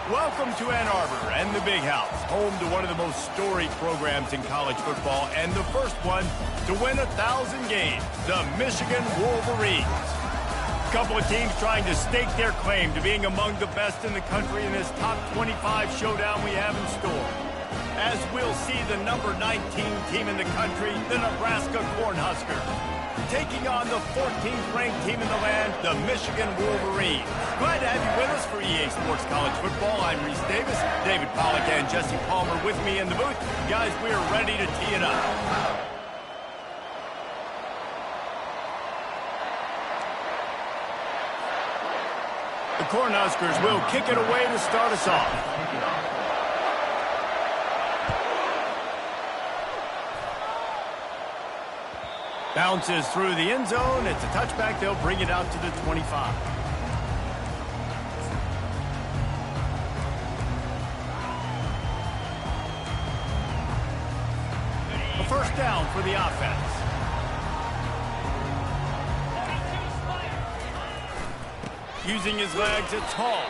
Welcome to Ann Arbor and the Big House, home to one of the most storied programs in college football and the first one to win 1,000 games, the Michigan Wolverines. A couple of teams trying to stake their claim to being among the best in the country in this top 25 showdown we have in store. As we'll see the number 19 team in the country, the Nebraska Cornhuskers, taking on the 14th ranked team in the land, the Michigan Wolverines. Glad to have you with us for EA Sports College Football. I'm Reese Davis, David Pollack and Jesse Palmer with me in the booth. Guys, we are ready to tee it up. The Cornhuskers will kick it away to start us off. Bounces through the end zone. It's a touchback. They'll bring it out to the 25. A first down for the offense. Using his legs, it's Hall.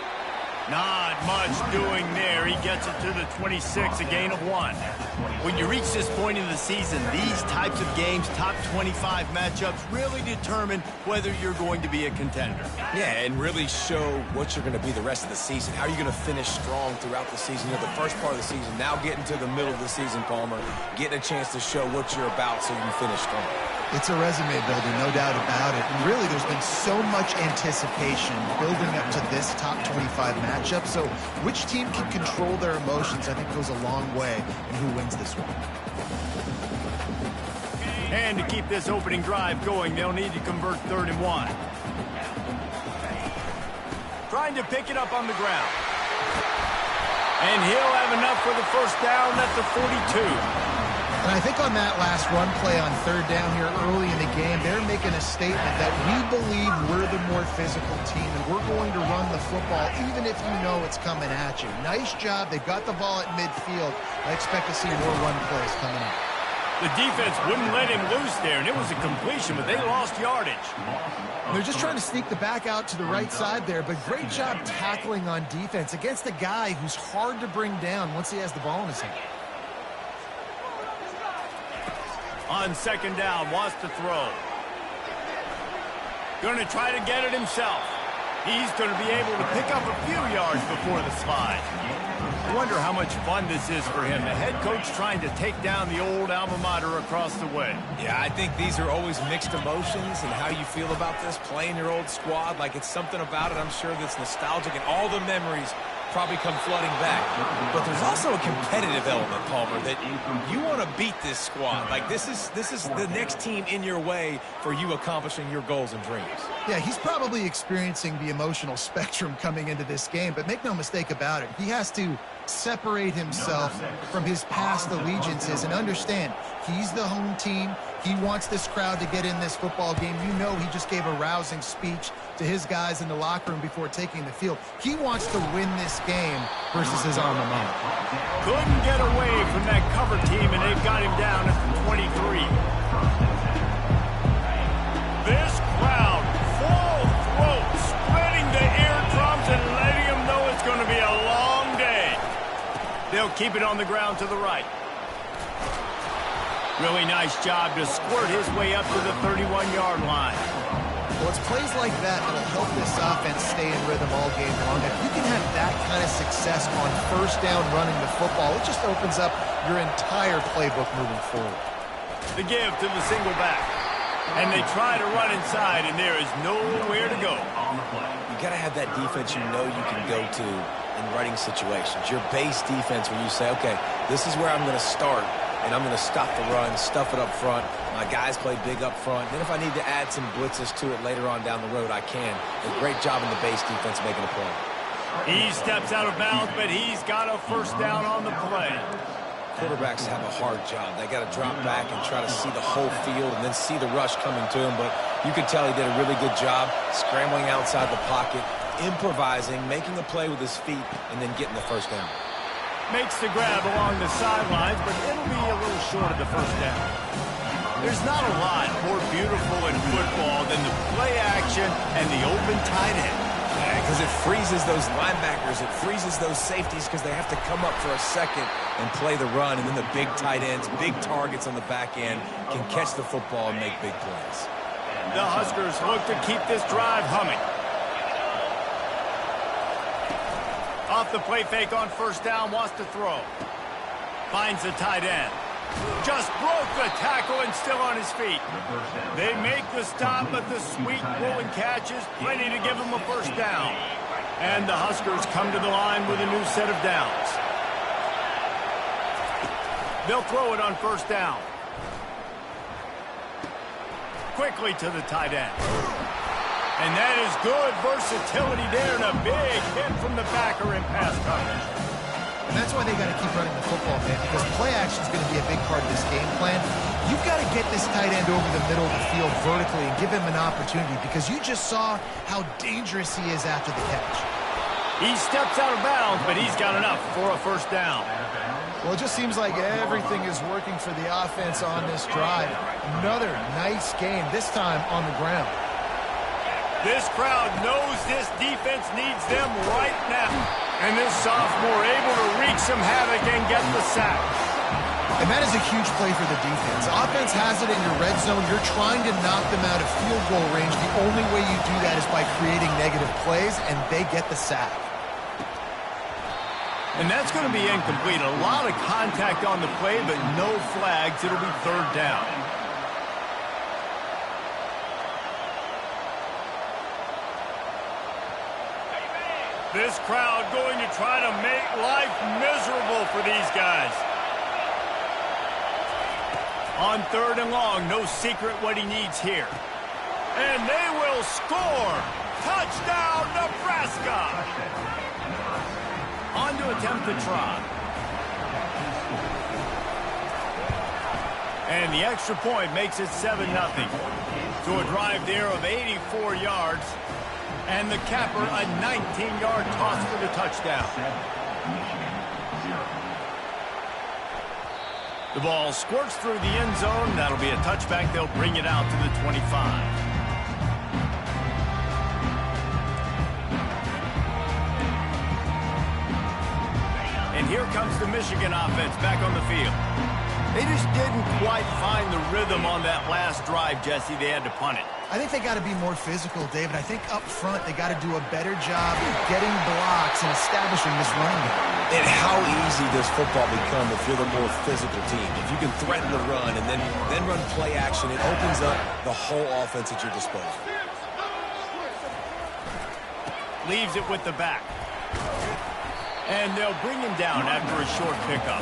Not much doing there. He gets it to the 26, a gain of 1. When you reach this point in the season, these types of games, top 25 matchups, really determine whether you're going to be a contender. Yeah, and really show what you're going to be the rest of the season. How are you going to finish strong throughout the season? You know, the first part of the season, now getting to the middle of the season, Palmer, getting a chance to show what you're about so you can finish strong. It's a resume builder, no doubt about it. And really, there's been so much anticipation building up to this top 25 matchup. So which team can control their emotions, I think, goes a long way in who wins this one. And to keep this opening drive going, they'll need to convert 3rd and 1. Trying to pick it up on the ground. And he'll have enough for the first down at the 42. And I think on that last run play on 3rd down here early in the game, they're making a statement that we believe we're the more physical team and we're going to run the football even if you know it's coming at you. Nice job. They got the ball at midfield. I expect to see more run plays coming up. The defense wouldn't let him loose there, and it was a completion, but they lost yardage. They're just trying to sneak the back out to the right side there, but great job tackling on defense against a guy who's hard to bring down once he has the ball in his hand. On 2nd down, wants to throw. Going to try to get it himself. He's going to be able to pick up a few yards before the slide. I wonder how much fun this is for him. The head coach trying to take down the old alma mater across the way. Yeah, I think these are always mixed emotions and how you feel about this, playing your old squad. Like, it's something about it, I'm sure, that's nostalgic, and all the memories probably come flooding back. But there's also a competitive element, Palmer, that you want to beat this squad. Like, this is the next team in your way for you accomplishing your goals and dreams. Yeah, he's probably experiencing the emotional spectrum coming into this game, but make no mistake about it, he has to separate himself from his past allegiances and understand he's the home team. He wants this crowd to get in this football game. You know, he just gave a rousing speech to his guys in the locker room before taking the field. He wants to win this game versus his alma mater. Couldn't get away from that cover team, and they've got him down at the 23. This crowd, full throat, spreading the eardrums and letting them know it's going to be a long day. They'll keep it on the ground to the right. Really nice job to squirt his way up to the 31-yard line. Well, it's plays like that that'll help this offense stay in rhythm all game long. If you can have that kind of success on 1st down running the football, it just opens up your entire playbook moving forward. The give to the single back. And they try to run inside, and there is nowhere to go. You got to have that defense you know you can go to in running situations. Your base defense when you say, okay, this is where I'm going to start. And I'm going to stop the run, stuff it up front. My guys play big up front. Then if I need to add some blitzes to it later on down the road, I can. A great job in the base defense making a play. He steps out of bounds, but he's got a first down on the play. Quarterbacks have a hard job. They got to drop back and try to see the whole field and then see the rush coming to him. But you could tell he did a really good job scrambling outside the pocket, improvising, making a play with his feet, and then getting the first down. Makes the grab along the sidelines, but it'll be a little short of the first down. There's not a lot more beautiful in football than the play action and the open tight end. Because it freezes those linebackers. It freezes those safeties because they have to come up for a second and play the run. And then the big tight ends, big targets on the back end can catch the football and make big plays. The Huskers look to keep this drive humming. Off the play fake on first down, wants to throw. Finds the tight end. Just broke the tackle and still on his feet. They make the stop, but the sweet rolling catch is plenty to give them a first down. And the Huskers come to the line with a new set of downs. They'll throw it on first down. Quickly to the tight end. And that is good versatility there, and a big hit from the backer in pass coverage. And that's why they got to keep running the football, man, because play action is going to be a big part of this game plan. You've got to get this tight end over the middle of the field vertically and give him an opportunity, because you just saw how dangerous he is after the catch. He steps out of bounds, but he's got enough for a first down. Well, it just seems like everything is working for the offense on this drive. Another nice game, this time on the ground. This crowd knows this defense needs them right now. And this sophomore able to wreak some havoc and get the sack. And that is a huge play for the defense. Offense has it in your red zone. You're trying to knock them out of field goal range. The only way you do that is by creating negative plays, and they get the sack. And that's going to be incomplete. A lot of contact on the play, but no flags. It'll be third down. This crowd going to try to make life miserable for these guys. On third and long, no secret what he needs here. And they will score. Touchdown, Nebraska. On to attempt the try. And the extra point makes it 7-0. To a drive there of 84 yards. And the capper, a 19-yard toss for the touchdown. The ball squirts through the end zone. That'll be a touchback. They'll bring it out to the 25. And here comes the Michigan offense back on the field. They just didn't quite find the rhythm on that last drive, Jesse. They had to punt it. I think they got to be more physical, David. I think up front they got to do a better job getting blocks and establishing this running game. And how easy does football become if you're the more physical team? If you can threaten the run and then run play action, it opens up the whole offense at your disposal. Leaves it with the back. And they'll bring him down after a short pickup.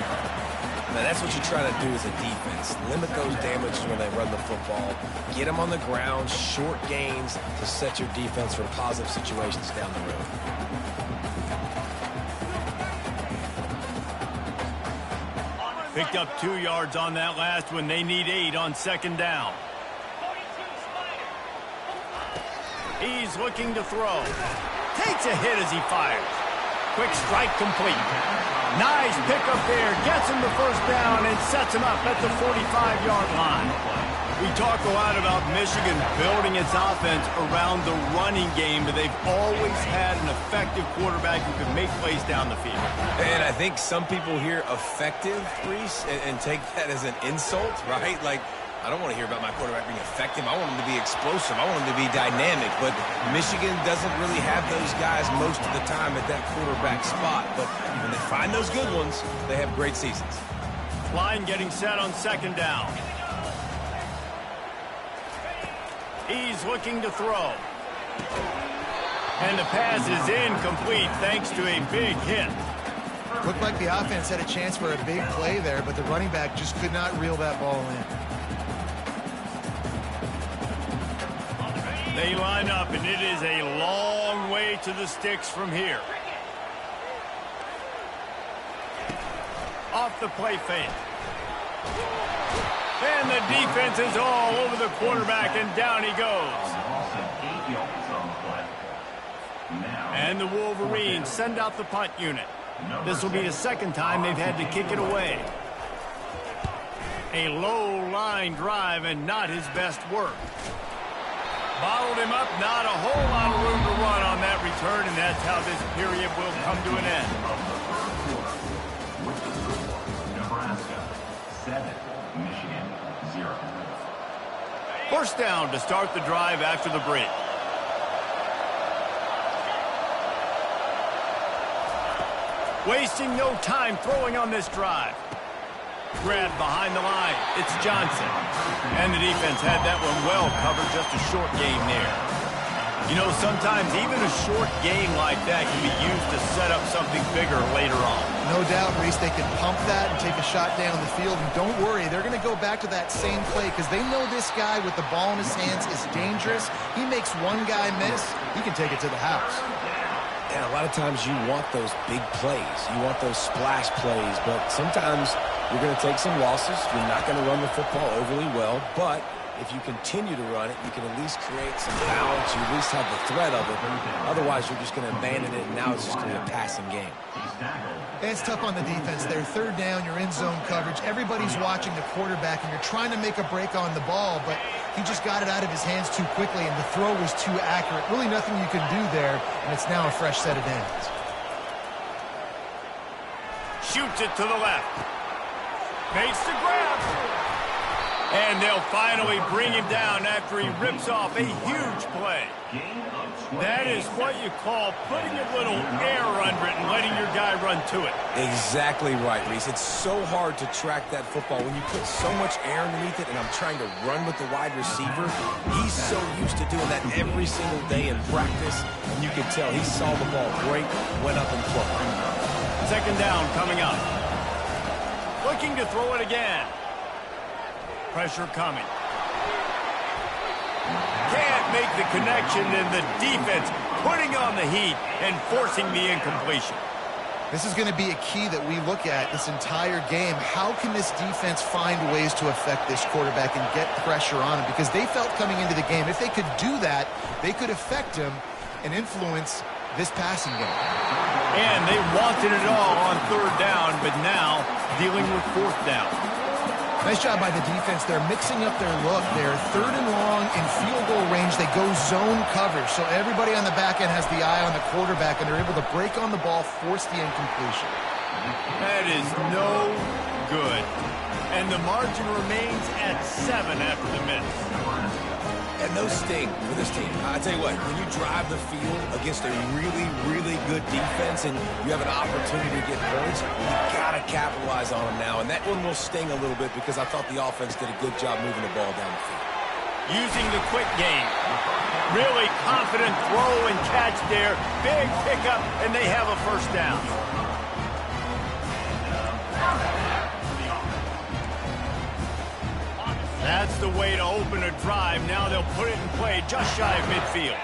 Now, that's what you try to do as a defense. Limit those damages when they run the football. Get them on the ground, short gains to set your defense for positive situations down the road. Picked up 2 yards on that last one. They need 8 on second down. He's looking to throw. Takes a hit as he fires. Quick strike complete. Nice pickup there. Gets him the first down and sets him up at the 45-yard line. We talk a lot about Michigan building its offense around the running game, but they've always had an effective quarterback who can make plays down the field. And I think some people hear effective, Reese, and take that as an insult, right? Like, I don't want to hear about my quarterback being effective. I want him to be explosive. I want him to be dynamic. But Michigan doesn't really have those guys most of the time at that quarterback spot. But when they find those good ones, they have great seasons. Line getting set on second down. He's looking to throw. And the pass is incomplete thanks to a big hit. Looked like the offense had a chance for a big play there, but the running back just could not reel that ball in. They line up, and it is a long way to the sticks from here. Off the play fake. And the defense is all over the quarterback, and down he goes. And the Wolverines send out the punt unit. This will be the second time they've had to kick it away. A low line drive and not his best work. Bottled him up, not a whole lot of room to run on that return, and that's how this period will come to an end. Nebraska 7, Michigan 0. First down to start the drive after the break. Wasting no time throwing on this drive. Grab behind the line. It's Johnson. And the defense had that one well covered. Just a short game there. You know, sometimes even a short game like that can be used to set up something bigger later on. No doubt, Reese, they can pump that and take a shot down the field. And don't worry, they're going to go back to that same play because they know this guy with the ball in his hands is dangerous. He makes one guy miss, he can take it to the house. And a lot of times you want those big plays. You want those splash plays. But sometimes you're going to take some losses. You're not going to run the football overly well. But if you continue to run it, you can at least create some balance. You at least have the threat of it. Otherwise, you're just going to abandon it, and now it's just going to be a passing game. It's tough on the defense there. Third down, you're in zone coverage. Everybody's watching the quarterback, and you're trying to make a break on the ball, but he just got it out of his hands too quickly, and the throw was too accurate. Really nothing you can do there, and it's now a fresh set of downs. Shoots it to the left. Makes the grab. And they'll finally bring him down after he rips off a huge play. That is what you call putting a little air under it and letting your guy run to it. Exactly right, Reese. It's so hard to track that football when you put so much air underneath it, and I'm trying to run with the wide receiver. He's so used to doing that every single day in practice, and you can tell he saw the ball break, went up and close. Second down coming up. Looking to throw it again. Pressure coming. Can't make the connection, and the defense putting on the heat and forcing the incompletion. This is going to be a key that we look at this entire game. How can this defense find ways to affect this quarterback and get pressure on him? Because they felt coming into the game, if they could do that, they could affect him and influence this passing game. And they wanted it all on third down, but now dealing with fourth down. Nice job by the defense. They're mixing up their look. They're third and long in field goal range. They go zone coverage. So everybody on the back end has the eye on the quarterback, and they're able to break on the ball, force the incompletion. That is no good. And the margin remains at 7 after the minute. And those sting for this team. I tell you what, when you drive the field against a really, really good defense and you have an opportunity to get points, you got to capitalize on them now. And that one will sting a little bit because I thought the offense did a good job moving the ball down the field. Using the quick game. Really confident throw and catch there. Big pickup, and they have a first down. That's the way to open a drive. Now they'll put it in play just shy of midfield.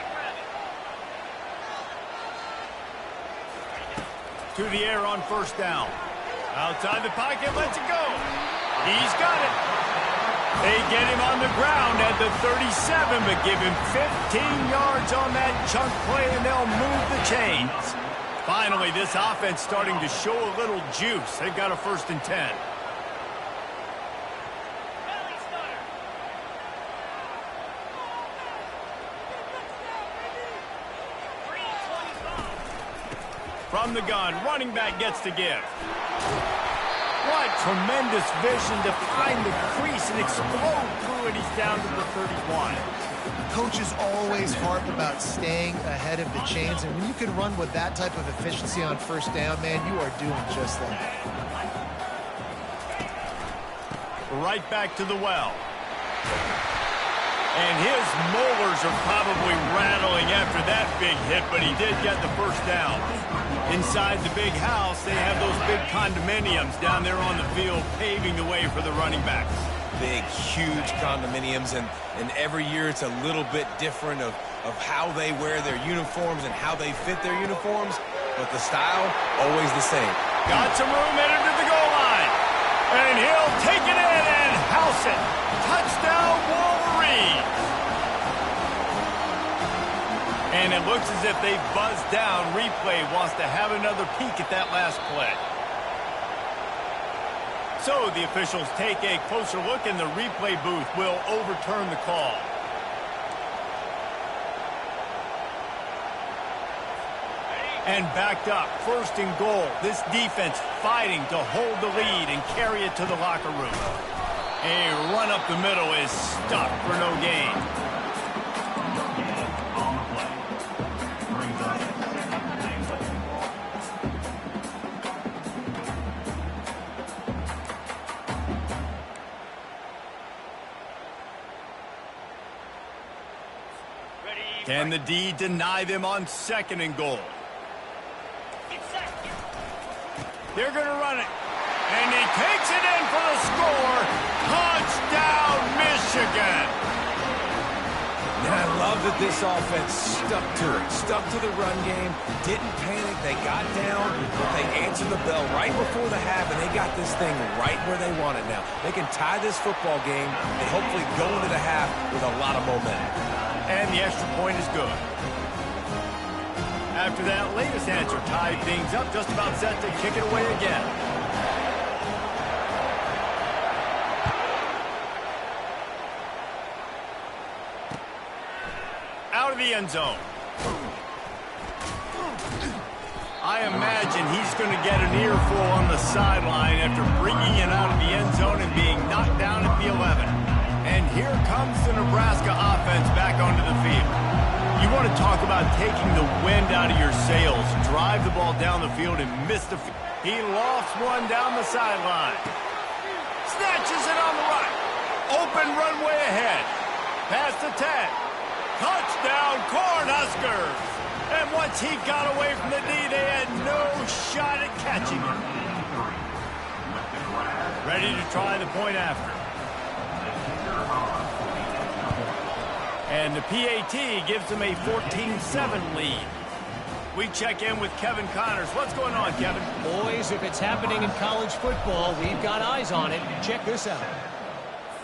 To the air on first down. Outside the pocket, lets it go. He's got it. They get him on the ground at the 37, but give him 15 yards on that chunk play, and they'll move the chains. Finally, this offense starting to show a little juice. They've got a 1st and 10. From the gun, running back gets to give. What tremendous vision to find the crease and explode through it. He's down to the 31. Coaches always harp about staying ahead of the chains, and when you can run with that type of efficiency on first down, man, you are doing just that. Right back to the well. And his molars are probably rattling after that big hit, but he did get the first down. Inside the big house, they have those big condominiums down there on the field, paving the way for the running backs. Big, huge condominiums, and every year it's a little bit different of how they wear their uniforms and how they fit their uniforms, but the style, always the same. Got some room headed to the goal line. And he'll take it in and house it. Touchdown, Wolverines. And it looks as if they buzzed down. Replay wants to have another peek at that last play. So the officials take a closer look, and the replay booth will overturn the call. And backed up, 1st and goal. This defense fighting to hold the lead and carry it to the locker room. A run up the middle is stuck for no gain. On the play. Brings up second and goal. Can the D deny them on 2nd and goal? They're going to run it. And he takes it in for the score. Touchdown, Michigan. And I love that this offense stuck to it. Stuck to the run game. Didn't panic. They got down. But they answered the bell right before the half, and they got this thing right where they want it now. They can tie this football game and hopefully go into the half with a lot of momentum. And the extra point is good. After that latest answer tied things up, just about set to kick it away again. Out of the end zone. I imagine he's going to get an earful on the sideline after bringing it out of the end zone and being knocked down at the 11. And here comes the Nebraska offense back onto the field. You want to talk about taking the wind out of your sails. Drive the ball down the field and miss the field. He lofts one down the sideline. Snatches it on the right. Open runway ahead. Past the 10. Touchdown, Cornhuskers. And once he got away from the D, they had no shot at catching him. Ready to try the point after. And the PAT gives them a 14-7 lead. We check in with Kevin Connors. What's going on, Kevin? Boys, if it's happening in college football, we've got eyes on it. Check this out.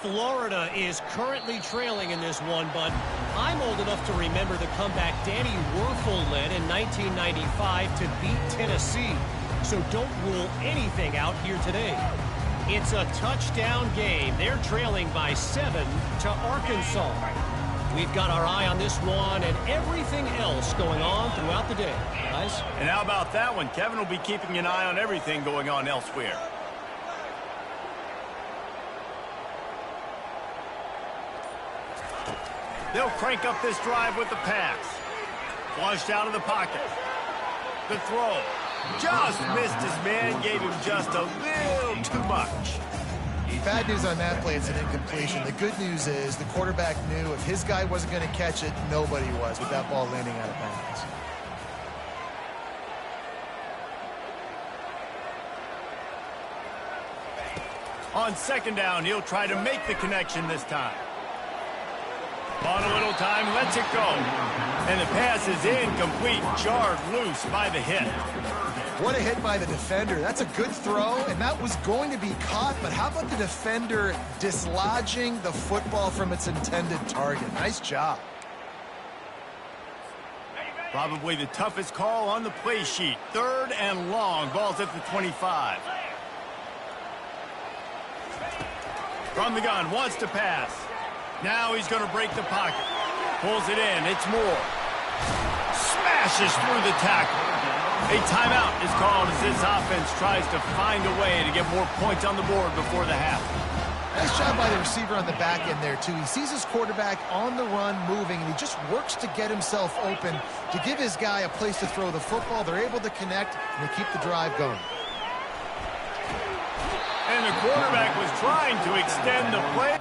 Florida is currently trailing in this one, but I'm old enough to remember the comeback Danny Werfel led in 1995 to beat Tennessee. So don't rule anything out here today. It's a touchdown game. They're trailing by 7 to Arkansas. We've got our eye on this one and everything else going on throughout the day, guys. And how about that one? Kevin will be keeping an eye on everything going on elsewhere. They'll crank up this drive with the pass. Flushed out of the pocket. The throw. Just missed his man, gave him just a little too much. Bad news on that play, it's an incompletion. The good news is the quarterback knew if his guy wasn't going to catch it, nobody was with that ball landing out of bounds. On 2nd down, he'll try to make the connection this time. On a little time, lets it go. And the pass is incomplete, jarred loose by the hit. What a hit by the defender. That's a good throw, and that was going to be caught, but how about the defender dislodging the football from its intended target? Nice job. Probably the toughest call on the play sheet. 3rd and long, ball's at the 25. From the gun, wants to pass. Now he's going to break the pocket. Pulls it in, it's Moore. Smashes through the tackle. A timeout is called as this offense tries to find a way to get more points on the board before the half. Nice job by the receiver on the back end there, too. He sees his quarterback on the run moving, and he just works to get himself open to give his guy a place to throw the football. They're able to connect, and they keep the drive going. And the quarterback was trying to extend the play.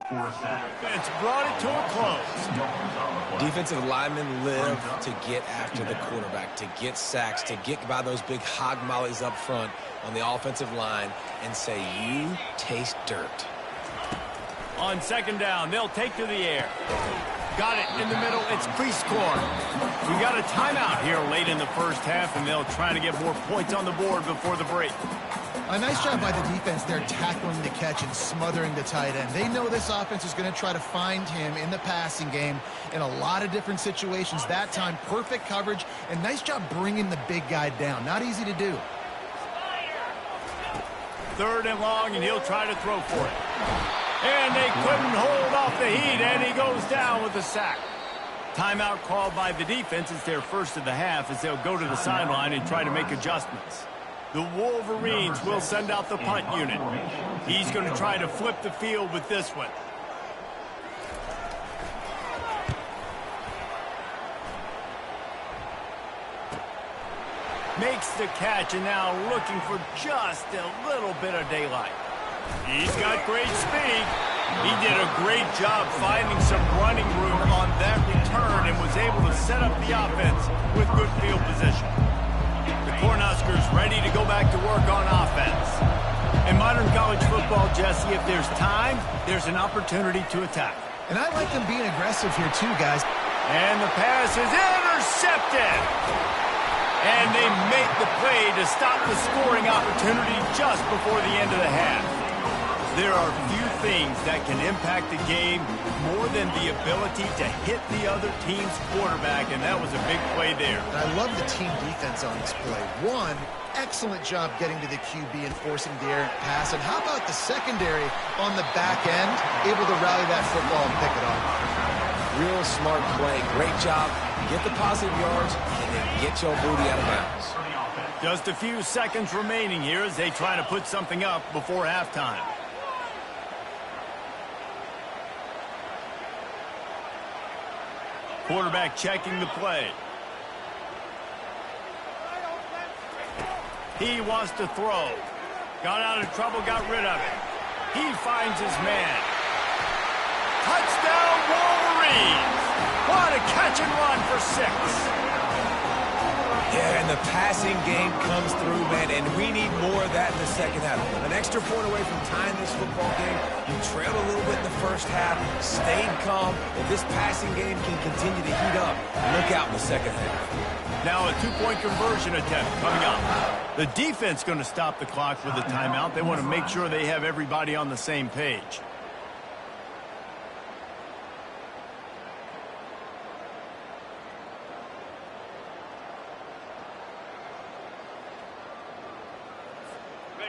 It's brought it to a close. Defensive linemen live to get after the quarterback, to get sacks, to get by those big hog mollies up front on the offensive line and say, you taste dirt. On second down, they'll take to the air. Got it in the middle. It's crease corner. We got a timeout here late in the first half, and they'll try to get more points on the board before the break. A nice job by the defense there tackling the catch and smothering the tight end. They know this offense is going to try to find him in the passing game in a lot of different situations. That time, perfect coverage, and nice job bringing the big guy down. Not easy to do. Third and long, and he'll try to throw for it. And they couldn't hold off the heat, and he goes down with a sack. Timeout called by the defense. It's their first of the half as they'll go to the sideline and try to make adjustments. The Wolverines will send out the punt unit. He's going to try to flip the field with this one. Makes the catch and now looking for just a little bit of daylight. He's got great speed. He did a great job finding some running room on that return and was able to set up the offense with good field position. The Cornhuskers ready to go back to work on offense. In modern college football, Jesse, if there's time, there's an opportunity to attack. And I like them being aggressive here too, guys. And the pass is intercepted. And they make the play to stop the scoring opportunity just before the end of the half. There are few things that can impact the game more than the ability to hit the other team's quarterback, and that was a big play there. And I love the team defense on this play. One, excellent job getting to the QB and forcing the errant pass. And how about the secondary on the back end, able to rally that football and pick it up? Real smart play. Great job. Get the positive yards and then get your booty out of bounds. Just a few seconds remaining here as they try to put something up before halftime. Quarterback checking the play. He wants to throw. Got out of trouble, got rid of it. He finds his man. Touchdown, Wolverines! What a catch and run for 6. Yeah, and the passing game comes through, man, and we need more of that in the second half. An extra point away from tying this football game. You trailed a little bit in the first half, stayed calm. If this passing game can continue to heat up, look out in the second half. Now a two-point conversion attempt coming up. The defense going to stop the clock with a timeout. They want to make sure they have everybody on the same page.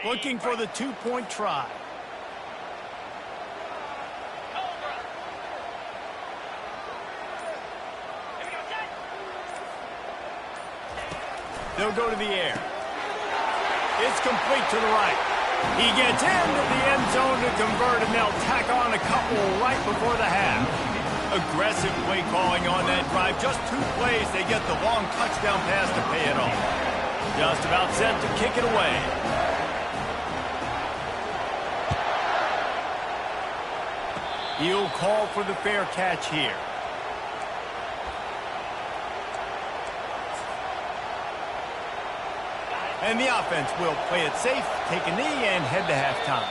Looking for the two-point try. They'll go to the air. It's complete to the right. He gets into the end zone to convert, and they'll tack on a couple right before the half. Aggressive play calling on that drive. Just 2 plays, they get the long touchdown pass to pay it off. Just about set to kick it away. He'll call for the fair catch here. And the offense will play it safe, take a knee, and head to halftime.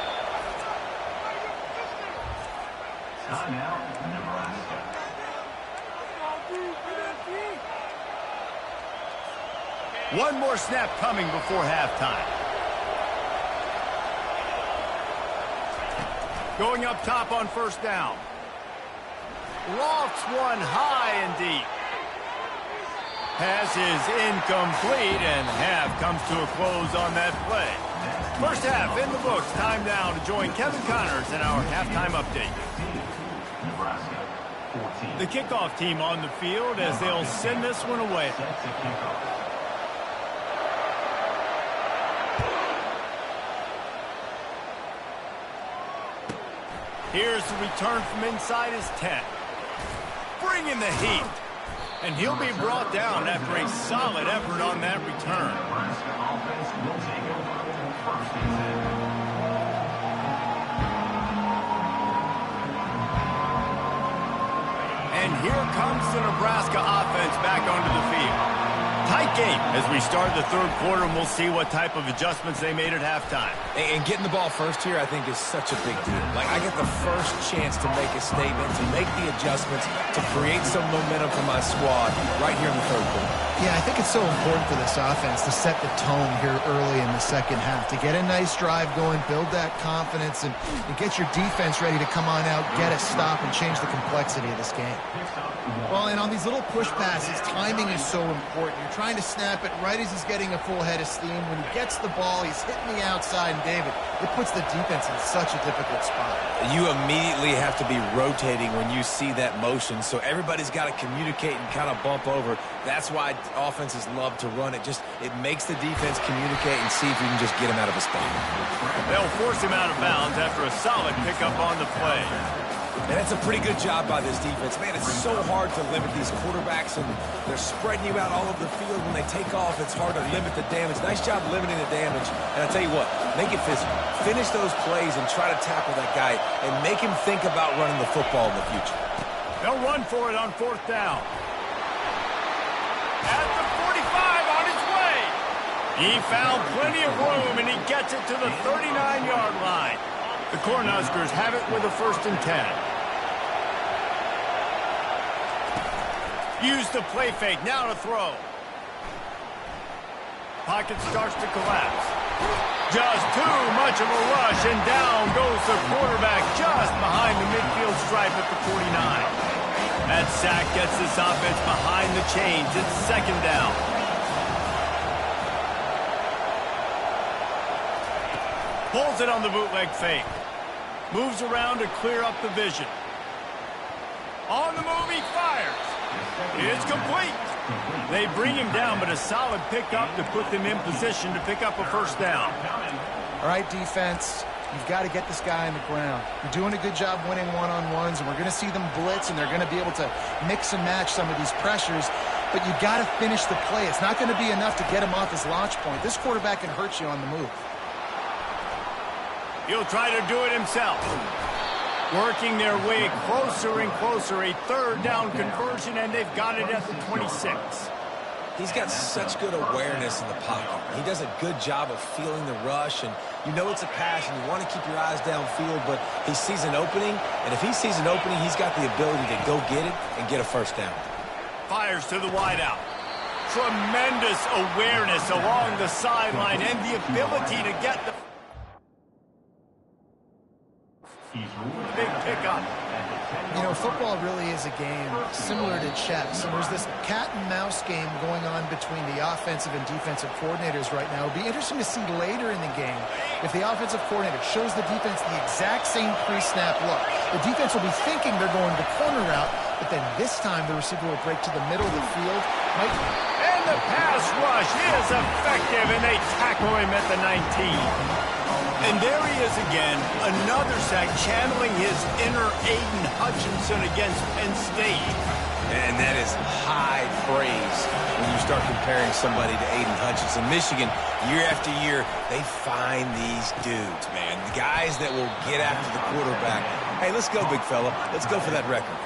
One more snap coming before halftime. Going up top on first down. Lofts one high and deep. Pass is incomplete, and half comes to a close on that play. First half in the books. Time now to join Kevin Connors in our halftime update. The kickoff team on the field as they'll send this one away. Here's the return from inside his 10. Bringing the heat. And he'll be brought down after a solid effort on that return. here comes the Nebraska offense back onto the field. Tight game as we start the third quarter, and we'll see what type of adjustments they made at halftime. And getting the ball first here, I think, is such a big deal. Like, I get the first chance to make a statement, to make the adjustments, to create some momentum for my squad right here in the third quarter. Yeah, I think it's so important for this offense to set the tone here early in the second half, to get a nice drive going, build that confidence, and get your defense ready to come on out, get a stop, and change the complexity of this game. Well, and on these little push passes, timing is so important. You're trying to snap it right as he's getting a full head of steam. When he gets the ball, he's hitting the outside, and David, it puts the defense in such a difficult spot. You immediately have to be rotating when you see that motion, so everybody's got to communicate and kind of bump over. That's why offenses love to run it. It makes the defense communicate and see if you can just get him out of a spot. They'll force him out of bounds after a solid pickup on the play. And it's a pretty good job by this defense. Man, it's so hard to limit these quarterbacks, and they're spreading you out all over the field. When they take off, it's hard to limit the damage. Nice job limiting the damage. And I'll tell you what, make it physical. Finish those plays and try to tackle that guy and make him think about running the football in the future. They'll run for it on fourth down. At the 45 on his way. He found plenty of room, and he gets it to the 39-yard line. The Cornhuskers have it with a 1st and 10. Use the play fake, now to throw. Pocket starts to collapse. Just too much of a rush, and down goes the quarterback just behind the midfield stripe at the 49. That sack gets this offense behind the chains. It's 2nd down. Pulls it on the bootleg fake. Moves around to clear up the vision. On the move, he fires. It's complete. They bring him down, but a solid pickup to put them in position to pick up a 1st down. All right, defense, you've got to get this guy on the ground. You're doing a good job winning one-on-ones, and we're going to see them blitz, and they're going to be able to mix and match some of these pressures, but you got to finish the play. It's not going to be enough to get him off his launch point. This quarterback can hurt you on the move. He'll try to do it himself. Working their way closer and closer. A 3rd down conversion, and they've got it at the 26. He's got such good awareness in the pocket. He does a good job of feeling the rush, and you know it's a pass, and you want to keep your eyes downfield, but he sees an opening, and if he sees an opening, he's got the ability to go get it and get a 1st down. Fires to the wideout. Tremendous awareness along the sideline and the ability to get the big pickup. You know, football really is a game similar to chess, and there's this cat-and-mouse game going on between the offensive and defensive coordinators right now. It'll be interesting to see later in the game if the offensive coordinator shows the defense the exact same pre-snap look. The defense will be thinking they're going to corner route, but then this time the receiver will break to the middle of the field. And the pass rush is effective, and they tackle him at the 19. And there he is again, another sack, channeling his inner Aiden Hutchinson against Penn State. And that is high praise when you start comparing somebody to Aiden Hutchinson. Michigan, year after year, they find these dudes, man. The guys that will get after the quarterback. Hey, let's go, big fella. Let's go for that record.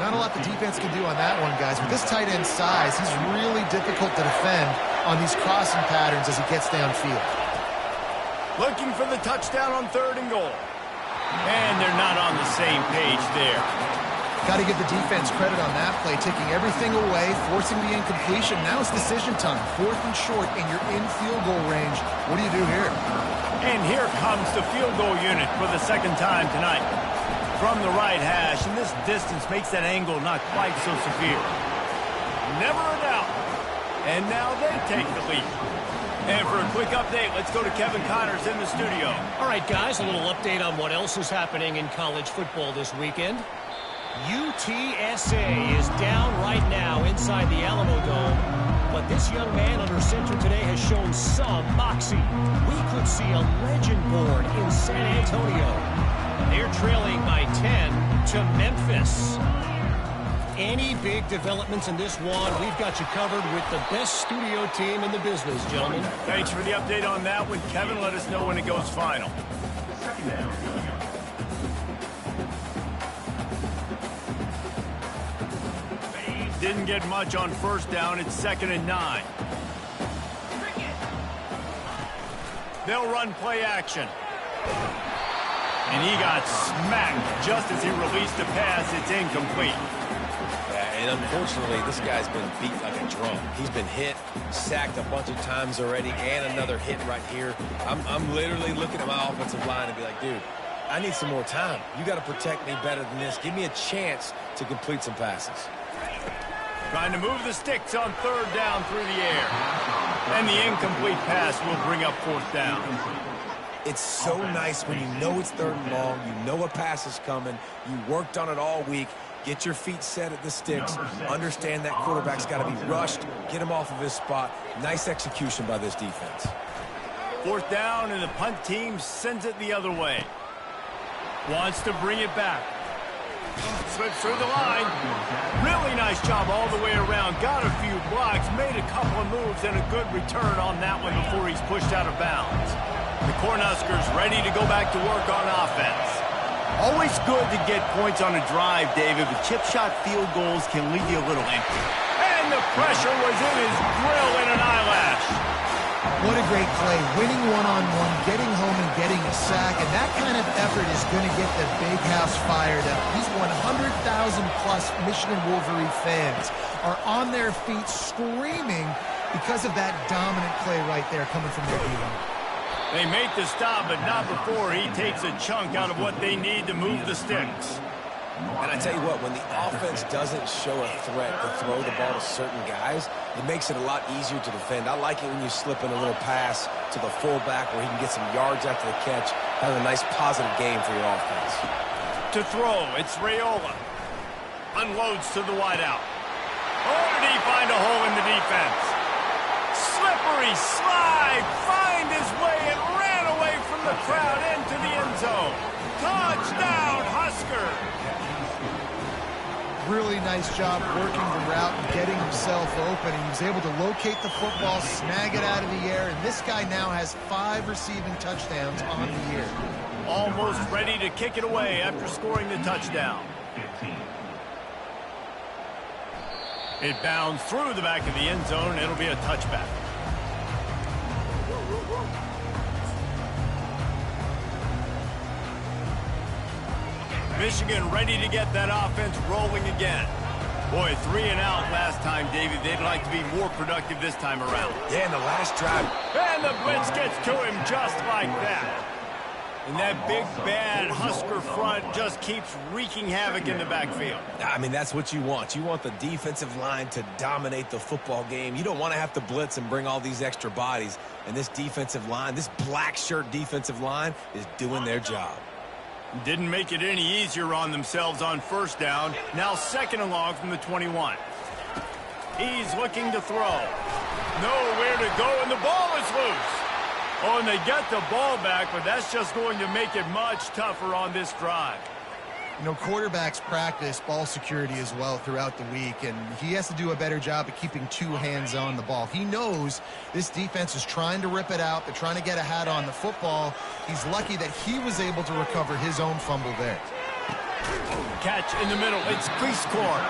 Not a lot the defense can do on that one, guys. With this tight end size, he's really difficult to defend on these crossing patterns as he gets downfield. Looking for the touchdown on 3rd and goal. And they're not on the same page there. Got to give the defense credit on that play, taking everything away, forcing the incompletion. Now it's decision time. 4th and short, and you're in field goal range. What do you do here? And here comes the field goal unit for the 2nd time tonight. From the right hash, and this distance makes that angle not quite so severe. Never a doubt. And now they take the lead. And for a quick update, let's go to Kevin Connors in the studio. All right, guys, a little update on what else is happening in college football this weekend. UTSA is down right now inside the Alamo Dome, but this young man under center today has shown some moxie. We could see a legend born in San Antonio. They're trailing by 10 to Memphis. Any big developments in this one, we've got you covered with the best studio team in the business, gentlemen. Thanks for the update on that one. Kevin, let us know when it goes final. Didn't get much on first down. It's 2nd and 9. They'll run play action. And he got smacked just as he released the pass. It's incomplete. Yeah, and unfortunately, this guy's been beat like a drum. He's been hit, sacked a bunch of times already, and another hit right here. I'm literally looking at my offensive line and be like, dude, I need some more time. You got to protect me better than this. Give me a chance to complete some passes. Trying to move the sticks on 3rd down through the air. And the incomplete pass will bring up 4th down. It's so nice when you know it's 3rd and long, you know a pass is coming, you worked on it all week, get your feet set at the sticks, understand that quarterback's got to be rushed, get him off of his spot. Nice execution by this defense. 4th down, and the punt team sends it the other way. Wants to bring it back. Slips through the line. Really nice job all the way around. Got a few blocks, made a couple of moves, and a good return on that one before he's pushed out of bounds. The Cornhuskers ready to go back to work on offense. Always good to get points on a drive, David, but chip shot field goals can leave you a little empty. And the pressure was in his grill in an eyelash. What a great play. Winning one-on-one, getting home and getting a sack, and that kind of effort is going to get the big house fired up. These 100,000-plus Michigan Wolverine fans are on their feet screaming because of that dominant play right there coming from their D-line. They make the stop, but not before he takes a chunk out of what they need to move the sticks. And I tell you what, when the offense doesn't show a threat to throw the ball to certain guys, it makes it a lot easier to defend. I like it when you slip in a little pass to the fullback where he can get some yards after the catch. Have a nice positive game for your offense. To throw, it's Raiola. Unloads to the wideout. Oh, did he find a hole in the defense? Slippery slide, find his way and ran away from the crowd into the end zone. Touchdown, Husker! Really nice job working the route and getting himself open. He was able to locate the football, snag it out of the air, and this guy now has 5 receiving touchdowns on the year. Almost ready to kick it away after scoring the touchdown. It bounds through the back of the end zone. It'll be a touchback. Michigan ready to get that offense rolling again. Boy, 3 and out last time, David. They'd like to be more productive this time around. Yeah, in the last drive. And the blitz gets to him just like that. And that big, bad Husker front just keeps wreaking havoc in the backfield. I mean, that's what you want. You want the defensive line to dominate the football game. You don't want to have to blitz and bring all these extra bodies. And this defensive line, this black shirt defensive line, is doing their job. Didn't make it any easier on themselves on first down. Now 2nd and long from the 21. He's looking to throw. Nowhere to go, and the ball is loose. Oh, and they get the ball back, but that's just going to make it much tougher on this drive. You know, quarterbacks practice ball security as well throughout the week, and he has to do a better job of keeping 2 hands on the ball. He knows this defense is trying to rip it out. They're trying to get a hat on the football. He's lucky that he was able to recover his own fumble there. Catch in the middle. It's Priestcorn.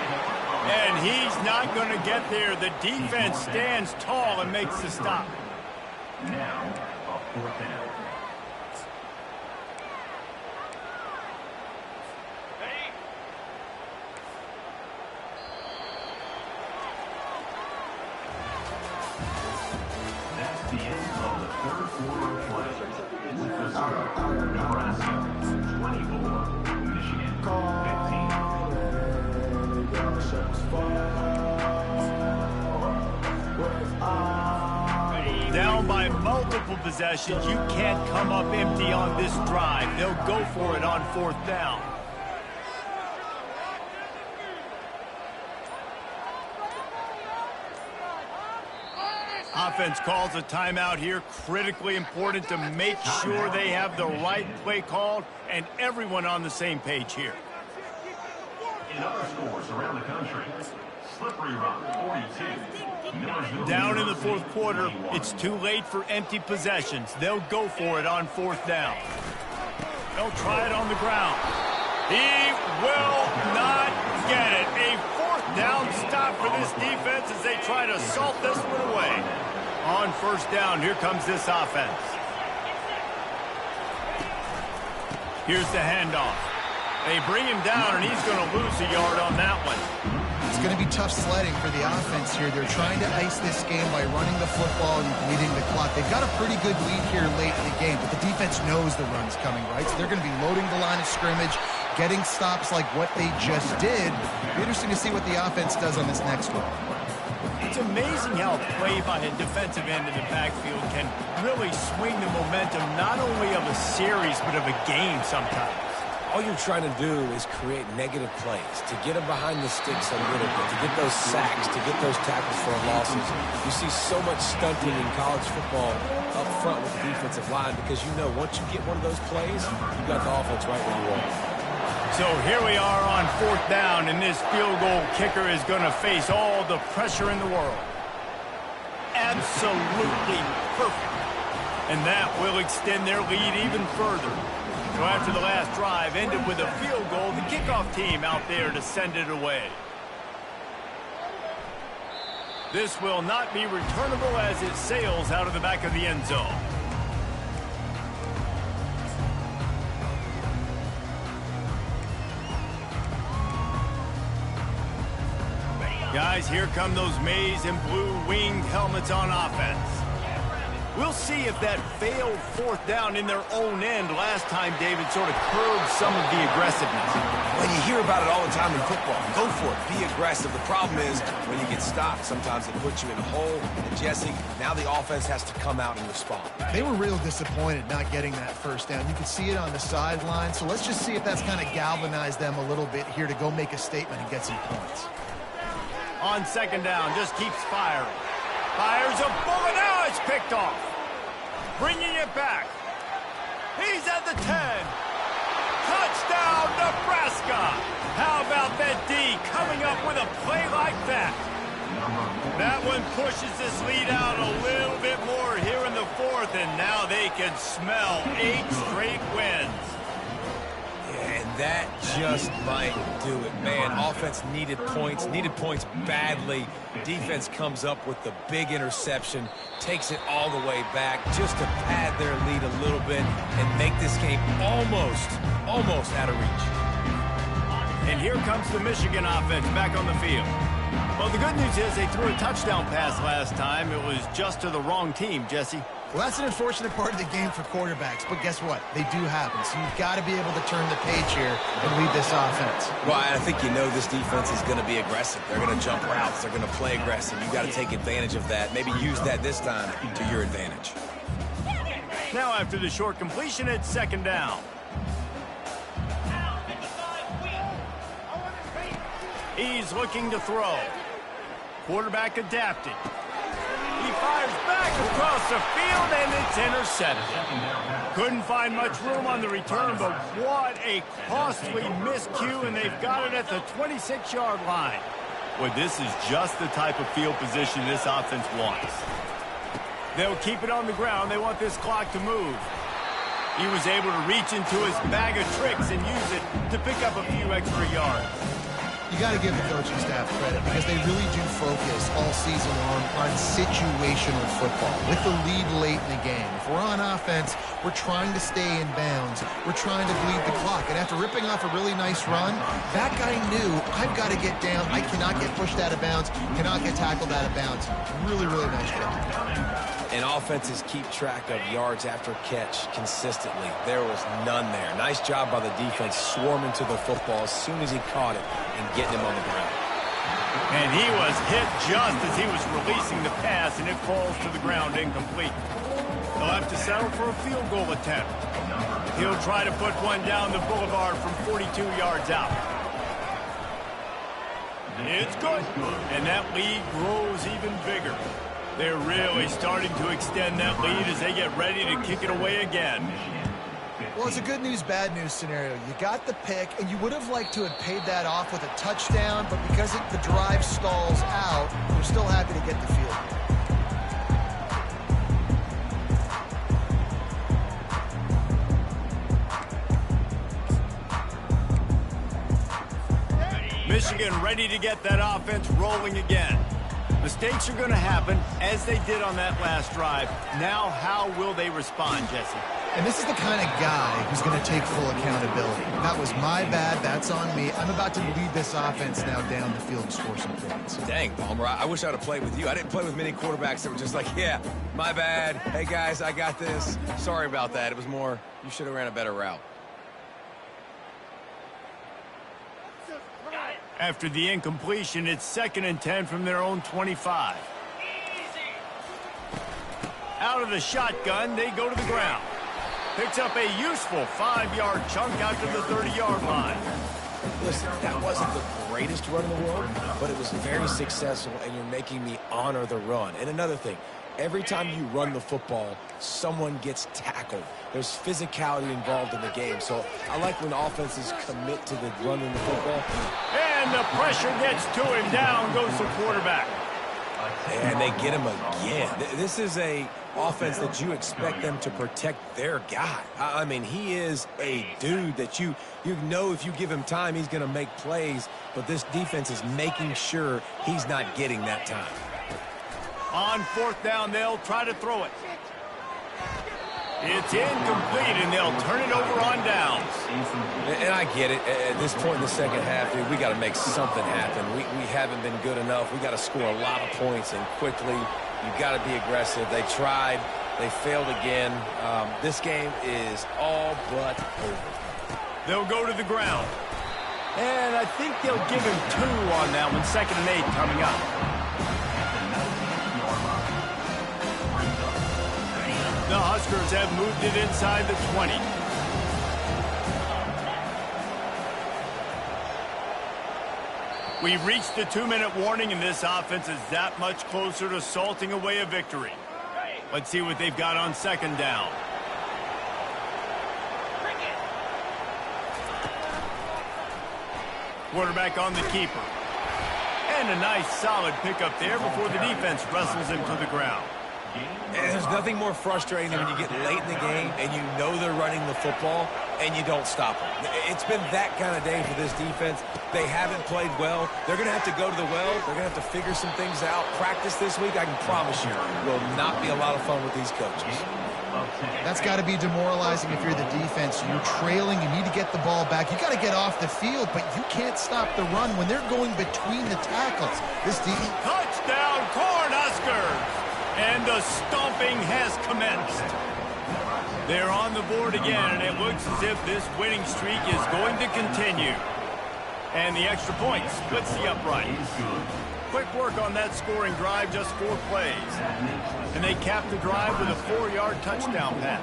And he's not going to get there. The defense stands tall and makes the stop. Now, a 4th down. That's the end of the 3rd quarter of play. With the score, Nebraska 24, Michigan 15. Down by multiple possessions. You can't come up empty on this drive. They'll go for it on 4th down. Offense calls a timeout here. Critically important to make sure they have the right play called and everyone on the same page here. In other scores around the country, Slippery Rock 42. Down in the 4th quarter, it's too late for empty possessions. They'll go for it on 4th down. They'll try it on the ground. He will not get it. A 4th down stop for defense as they try to salt this one away. On first down, here comes this offense. Here's the handoff. They bring him down, and he's going to lose a yard on that one. It's going to be tough sledding for the offense here. They're trying to ice this game by running the football and bleeding the clock. They've got a pretty good lead here late in the game, but the defense knows the run's coming, right? So they're going to be loading the line of scrimmage, getting stops like what they just did. It'll be interesting to see what the offense does on this next one. It's amazing how play by a defensive end in the backfield can really swing the momentum not only of a series but of a game sometimes. All you're trying to do is create negative plays, to get them behind the sticks a little bit, to get those sacks, to get those tackles for losses. You see so much stunting in college football up front with the defensive line because you know once you get one of those plays, you got the offense right where you want it. So here we are on fourth down, and this field goal kicker is going to face all the pressure in the world. Absolutely perfect. And that will extend their lead even further. So after the last drive ended with a field goal, the kickoff team out there to send it away. This will not be returnable as it sails out of the back of the end zone. Guys, here come those maize and blue winged helmets on offense. We'll see if that failed fourth down in their own end last time, David, sort of curbed some of the aggressiveness. Well, you hear about it all the time in football. Go for it. Be aggressive. The problem is when you get stopped, sometimes it puts you in a hole. And, Jesse, now the offense has to come out and respond. They were real disappointed not getting that first down. You could see it on the sideline. So let's just see if that's kind of galvanized them a little bit here to go make a statement and get some points. On second down, just keeps firing. Fires a bullet. Now it's picked off. Bringing it back. He's at the 10. Touchdown, Nebraska. How about that D coming up with a play like that? That one pushes this lead out a little bit more here in the fourth, and now they can smell 8 straight wins. And that just might do it, man. Offense needed points badly. Defense comes up with the big interception, takes it all the way back just to pad their lead a little bit and make this game almost out of reach. And here comes the Michigan offense back on the field. Well, the good news is they threw a touchdown pass last time. It was just to the wrong team, Jesse. Well, that's an unfortunate part of the game for quarterbacks, but guess what? They do happen. So you've got to be able to turn the page here and lead this offense. Well, I think you know this defense is going to be aggressive. They're going to jump routes. They're going to play aggressive. You've got to take advantage of that. Maybe use that this time to your advantage. Now after the short completion, it's second down. He's looking to throw. Quarterback adapting. He fires back across the field, and it's intercepted. Couldn't find much room on the return, but what a costly miscue, and they've got it at the 26-yard line. Well, this is just the type of field position this offense wants. They'll keep it on the ground. They want this clock to move. He was able to reach into his bag of tricks and use it to pick up a few extra yards. You got to give the coaching staff credit because they really do focus all season long on situational football with the lead late in the game. If we're on offense, we're trying to stay in bounds. We're trying to bleed the clock. And after ripping off a really nice run, that guy knew, I've got to get down. I cannot get pushed out of bounds, cannot get tackled out of bounds. Really, really nice job. And offenses keep track of yards after catch consistently. There was none there. Nice job by the defense swarming to the football as soon as he caught it and getting him on the ground. And he was hit just as he was releasing the pass, and it falls to the ground incomplete. They'll have to settle for a field goal attempt. He'll try to put one down the boulevard from 42 yards out. It's good, and that lead grows even bigger. They're really starting to extend that lead as they get ready to kick it away again. Well, it's a good news, bad news scenario. You got the pick, and you would have liked to have paid that off with a touchdown, but because the drive stalls out, you're still happy to get the field goal. Michigan ready to get that offense rolling again. Mistakes are going to happen, as they did on that last drive. Now, how will they respond, Jesse? And this is the kind of guy who's going to take full accountability. That was my bad. That's on me. I'm about to lead this offense now down the field and score some points. Dang, Palmer, I wish I would have played with you. I didn't play with many quarterbacks that were just like, yeah, my bad. Hey, guys, I got this. Sorry about that. It was more, you should have ran a better route. After the incompletion, it's 2nd and 10 from their own 25. Out of the shotgun, they go to the ground. Picks up a useful 5-yard chunk out to the 30-yard line. Listen, that wasn't the greatest run in the world, but it was very successful, and you're making me honor the run. And another thing, every time you run the football, someone gets tackled. There's physicality involved in the game. So I like when offenses commit to the running the football. And the pressure gets to him. Down goes the quarterback. And they get him again. This is a offense that you expect them to protect their guy. I mean, he is a dude that you know if you give him time, he's going to make plays. But this defense is making sure he's not getting that time. On 4th down, they'll try to throw it. It's incomplete, and they'll turn it over on downs. And I get it. At this point in the second half, dude, we got to make something happen. We haven't been good enough. We got to score a lot of points, and quickly. You've got to be aggressive. They tried. They failed again. This game is all but over. They'll go to the ground. And I think they'll give him 2 on that one. 2nd and 8 coming up. The Huskers have moved it inside the 20. We've reached the 2-minute warning, and this offense is that much closer to salting away a victory. Let's see what they've got on 2nd down. Quarterback on the keeper. And a nice solid pickup there before the defense wrestles him to the ground. And there's nothing more frustrating than when you get late in the game and you know they're running the football and you don't stop them. It's been that kind of day for this defense. They haven't played well. They're going to have to go to the well. They're going to have to figure some things out. Practice this week, I can promise you, will not be a lot of fun with these coaches. That's got to be demoralizing if you're the defense. You're trailing. You need to get the ball back. You got to get off the field, but you can't stop the run when they're going between the tackles. This Touchdown, Cornhuskers! And the stomping has commenced. They're on the board again, and it looks as if this winning streak is going to continue. And the extra point splits the upright. Quick work on that scoring drive, just 4 plays. And they cap the drive with a 4-yard touchdown pass.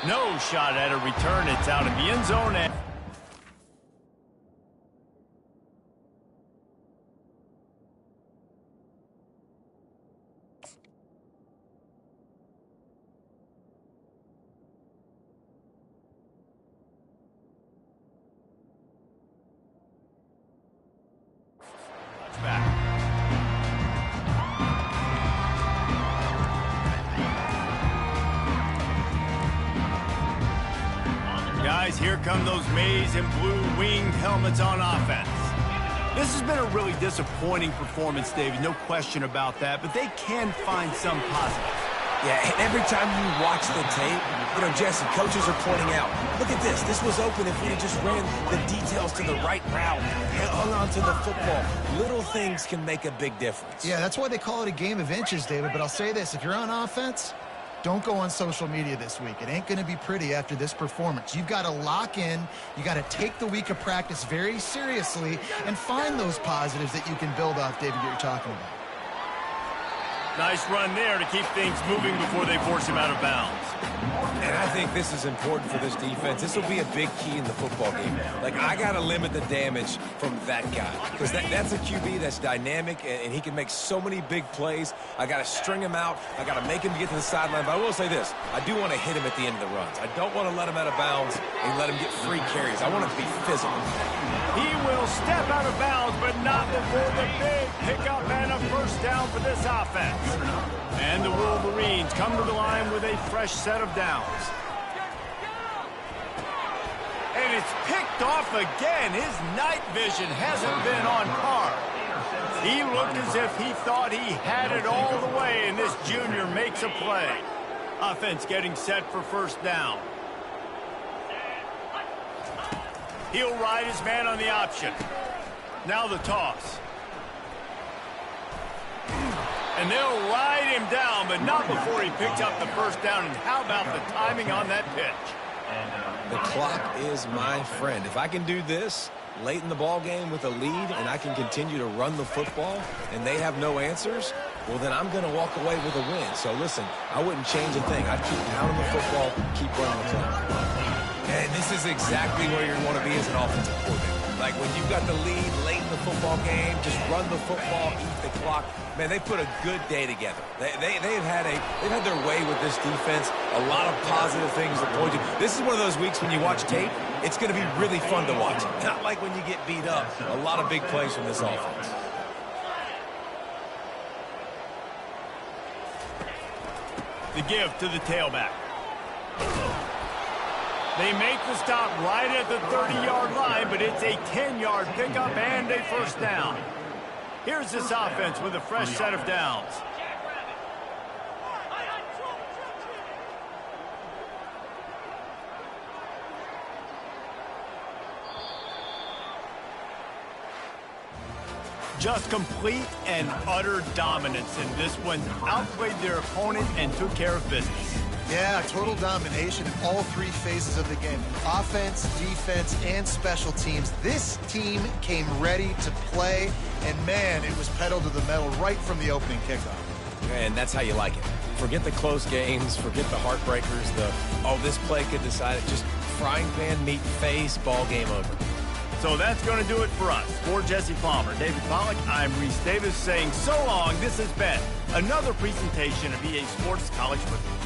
No shot at a return. It's out of the end zone. And guys, here come those maize and blue winged helmets on offense. This has been a really disappointing performance, David, no question about that, but they can find some positives. Yeah, and every time you watch the tape, you know, Jesse, coaches are pointing out, look at this. This was open if we had just ran the details to the right route, hung on to the football. Little things can make a big difference. Yeah, that's why they call it a game of inches, David. But I'll say this, if you're on offense, don't go on social media this week. It ain't going to be pretty after this performance. You've got to lock in. You got to take the week of practice very seriously and find those positives that you can build off, David, that you're talking about. Nice run there to keep things moving before they force him out of bounds. And I think this is important for this defense. This will be a big key in the football game. Like, I got to limit the damage from that guy because that's a QB that's dynamic, and he can make so many big plays. I got to string him out. I got to make him get to the sideline. But I will say this. I do want to hit him at the end of the runs. I don't want to let him out of bounds and let him get free carries. I want it to be physical. He will step out of bounds, but not before the big pickup and a first down for this offense. And the Wolverines come to the line with a fresh set of downs. off again. His night vision hasn't been on par. He looked as if he thought he had it all the way, and this junior makes a play. Offense getting set for first down. He'll ride his man on the option. Now the toss. And they'll ride him down, but not before he picks up the first down. And how about the timing on that pitch? The clock is my friend. If I can do this late in the ball game with a lead and I can continue to run the football and they have no answers, well, then I'm going to walk away with a win. So, listen, I wouldn't change a thing. I'd keep pounding the football, keep running the clock. And this is exactly where you want to be as an offensive coordinator. Like when you've got the lead late in the football game, just run the football, eat the clock. Man, they put a good day together. They've had their way with this defense. A lot of positive things to point to. This is one of those weeks when you watch tape, it's going to be really fun to watch. Not like when you get beat up. A lot of big plays from this offense. The give to the tailback. They make the stop right at the 30-yard line, but it's a 10-yard pickup and a first down. Here's this offense with a fresh set of downs. Just complete and utter dominance in this one. Outplayed their opponent and took care of business. Yeah, total domination in all three phases of the game. Offense, defense, and special teams. This team came ready to play, and man, it was pedal to the metal right from the opening kickoff. And that's how you like it. Forget the close games, forget the heartbreakers, this play could decide it. Just frying pan, meat face, ball game over. So that's going to do it for us. For Jesse Palmer, David Pollack, I'm Reese Davis saying so long. This has been another presentation of EA Sports College Football.